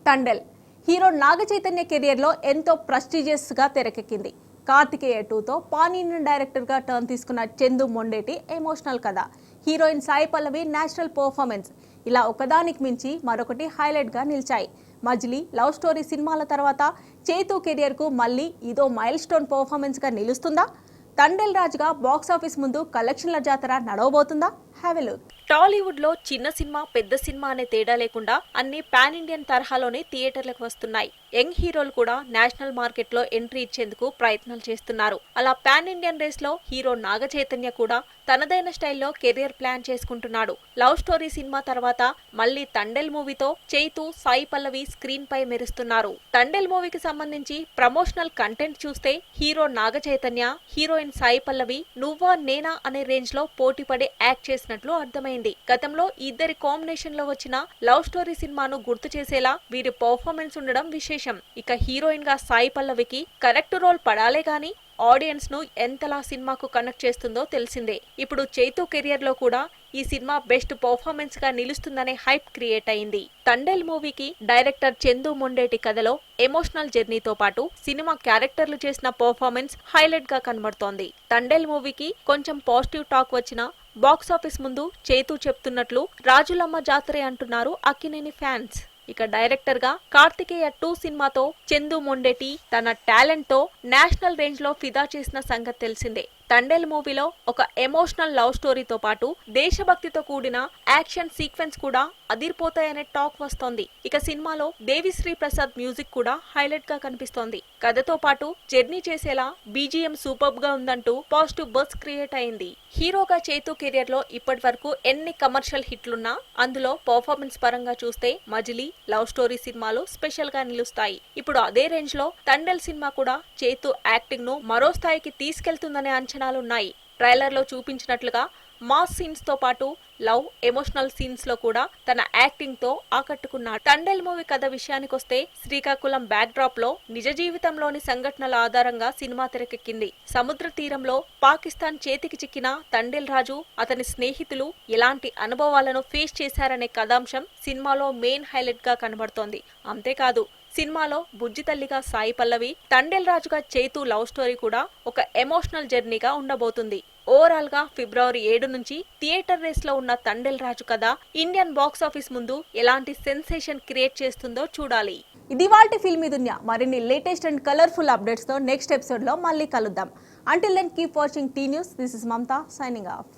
టండెల్ hero Naga Chaitanya కెరియర్లో ఎంతో ప్రెస్టీజియస్గా తెరకెక్కింది. కార్తికేయ 2తో పాన్ ఇండియన్ డైరెక్టర్గా టర్న్ తీసుకున్న చందు మొండేటి ఎమోషనల్ కథ, heroine Sai Pallavi natural performance ఇలా ఒకదానికి మించి మరొకటి హైలైట్గా నిలిచాయి. మజిలీ, లవ్ స్టోరీ సినిమాల తర్వాత చైతు కెరియర్కు మళ్ళీ ఇదో మైల్ స్టోన్ పర్ఫార్మెన్స్గా నిలుస్తుందా? టండెల్ రాజుగా బాక్సాఫీస్ ముందు కలెక్షన్ల జాతర నడవబోతుందా? Have a look. టాలీవుడ్ లో చిన్న సినిమా పెద్ద సినిమా అనే తేడా లేకుండా అన్ని పాన్ ఇండియన్ తరహాలోనే థియేటర్లకు వస్తున్నాయి. యంగ్ హీరోలు కూడా నేషనల్ మార్కెట్ లో ఎంట్రీ ఇచ్చేందుకు ప్రయత్నాలు చేస్తున్నారు. అలా పాన్ ఇండియన్ రేస్ లో హీరో నాగ చైతన్య కూడా తనదైన స్టైల్లో కెరియర్ ప్లాన్ చేసుకుంటున్నాడు. లవ్ స్టోరీ సినిమా తర్వాత మళ్ళీ తండెల్ మూవీతో చైతు, సాయి పల్లవి స్క్రీన్ పై మెరుస్తున్నారు. తండెల్ మూవీకి సంబంధించి ప్రమోషనల్ కంటెంట్ చూస్తే హీరో నాగ చైతన్య, హీరోయిన్ సాయి పల్లవి నువ్వా నేనా అనే రేంజ్ లో పోటీ పడి యాక్ట్ చేసినట్లు అర్థమైంది. గతంలో ఇద్దరి కాంబినేషన్ లో వచ్చిన లవ్ స్టోరీ సినిమాను గుర్తు చేసేలా వీరి పర్ఫార్మెన్స్ ఉండడం విశేషం. ఇక హీరోయిన్ గా సాయి పల్లవికి కరెక్ట్ రోల్ పడాలే గాని ఆడియన్స్ ను ఎంతలా సినిమాకు కనెక్ట్ చేస్తుందో తెలిసిందే. ఇప్పుడు చైతు కెరియర్ లో కూడా ఈ సినిమా బెస్ట్ పర్ఫార్మెన్స్ గా నిలుస్తుందనే హైప్ క్రియేట్ అయింది. తండెల్ మూవీకి డైరెక్టర్ చందు మొండేటి కథలో ఎమోషనల్ జర్నీతో పాటు సినిమా క్యారెక్టర్లు చేసిన పర్ఫార్మెన్స్ హైలైట్ గా కనబడుతోంది. తండెల్ మూవీకి కొంచెం పాజిటివ్ టాక్ వచ్చినా బాక్సాఫీస్ ముందు చైతు చెప్తున్నట్లు రాజులమ్మ జాతరే అంటున్నారు అక్కినేని ఫ్యాన్స్. ఇక డైరెక్టర్ గా కార్తికేయ 2 సినిమాతో చందు మొండేటి తన టాలెంట్ తో నేషనల్ రేంజ్ లో ఫిదా చేసిన సంగతి తెలిసిందే. తండెల్ మూవీలో ఒక ఎమోషనల్ లవ్ స్టోరీతో పాటు దేశభక్తితో కూడిన యాక్షన్ సీక్వెన్స్ కూడా అదిరిపోతాయనే టాక్ వస్తోంది. ఇక సినిమాలో దేవిశ్రీ ప్రసాద్ మ్యూజిక్ కూడా హైలైట్ గా కనిపిస్తోంది. కథతో పాటు జర్నీ చేసేలా బీజిఎం సూపర్బ్ గా ఉందంటూ పాజిటివ్ బజ్ క్రియేట్ అయింది. హీరోగా చైతు కెరియర్ లో ఇప్పటి వరకు ఎన్ని కమర్షియల్ హిట్లున్నా అందులో పర్ఫార్మెన్స్ పరంగా చూస్తే మజిలీ, లవ్ స్టోరీ సినిమాలు స్పెషల్ గా నిలుస్తాయి. ఇప్పుడు అదే రేంజ్ లో తండెల్ సినిమా కూడా చైతు యాక్టింగ్ ను మరో స్థాయికి తీసుకెళ్తుందనే అంచనాలున్నాయి. ట్రైలర్ లో చూపించినట్లుగా మాస్ సీన్స్ తో పాటు లవ్, ఎమోషనల్ సీన్స్ లో కూడా తన యాక్టింగ్ తో ఆకట్టుకున్నాడు. తండెల్ మూవీ కథ విషయానికొస్తే శ్రీకాకుళం బ్యాక్ డ్రాప్ లో నిజ జీవితంలోని సంఘటనల ఆధారంగా సినిమా తెరకెక్కింది. సముద్ర తీరంలో పాకిస్తాన్ చేతికి చిక్కిన తండెల్ రాజు, అతని స్నేహితులు ఎలాంటి అనుభవాలను ఫేస్ చేశారనే కథాంశం సినిమాలో మెయిన్ హైలైట్ గా కనబడుతోంది. అంతేకాదు సినిమాలో బుజ్జి తల్లిగా సాయి పల్లవి, తండెల్ రాజుగా చైతు లవ్ స్టోరీ కూడా ఒక ఎమోషనల్ జర్నీగా ఉండబోతుంది. ఓవరాల్ గా ఫిబ్రవరి 7 నుంచి థియేటర్ రేస్ లో ఉన్న తండెల్ రాజు కథ ఇండియన్ బాక్స్ ఆఫీస్ ముందు ఎలాంటి సెన్సేషన్ క్రియేట్ చేస్తుందో చూడాలి. ఇది వాల్టి ఫిల్మీ దునియా. మరిన్ని లేటెస్ట్ అండ్ కలర్ఫుల్ అప్డేట్స్ తో నెక్స్ట్ ఎపిసోడ్ లో మళ్ళీ కలుద్దాం. Until then keep watching T news. This is Mamata signing of.